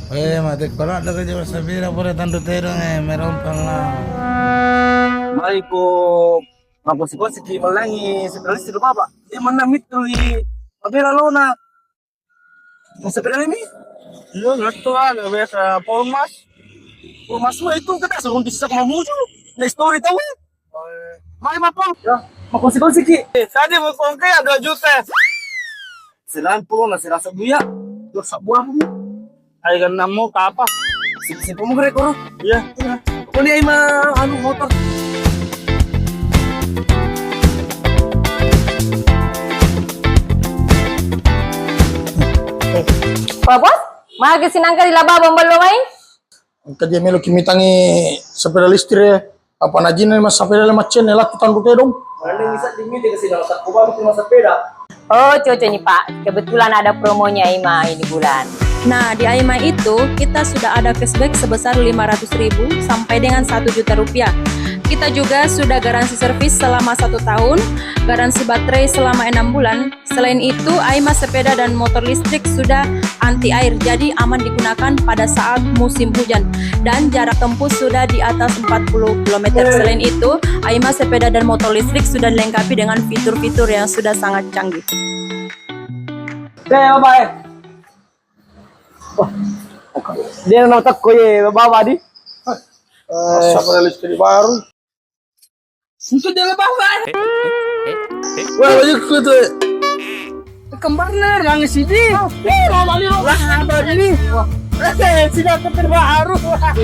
Mati kolak dah kerja sabira pura tandu terong meron pala. Mari ko maposikosi ki malangi sekretaris di baba. Di mana mituli pabera lona. Sekretaris ini? Yo, nato ala biasa formas. Formas mo itu kita suruh disak mamuju. Na story tahu. Mari mapang. Ya, maposikosi ki. Tadi mo kongke ada juta. Selampu na sila sa buya. Yo sa buah mo. Ay kan namo kapa. Sip mo gre ko. Iya. Kuni ay anu motor. Pak Bos, magi sinangka di laba bombolo main? Kaji melo kimitangi sepeda listrik apa najine mas sepeda macen elak tandu dong. Mana bisa dimilih ke sini otak kubah cuma sepeda. Oh, cocok nih Pak. Kebetulan ada promonya Ima ini bulan. Nah, di Aima itu kita sudah ada cashback sebesar 500.000 sampai dengan 1 juta rupiah. Kita juga sudah garansi servis selama 1 tahun, garansi baterai selama 6 bulan. Selain itu, Aima sepeda dan motor listrik sudah anti air, jadi aman digunakan pada saat musim hujan. Dan jarak tempuh sudah di atas 40 km. Selain itu, Aima sepeda dan motor listrik sudah dilengkapi dengan fitur-fitur yang sudah sangat canggih. Kaya ba Wah. Dia notak ko ye bawa di. Sepeda listrik baru. Itu dia bawa. Wah, banyak tuh. Kembarnya nangis ini. Mama ni lah ada ini. Sudah terbaru. Sudah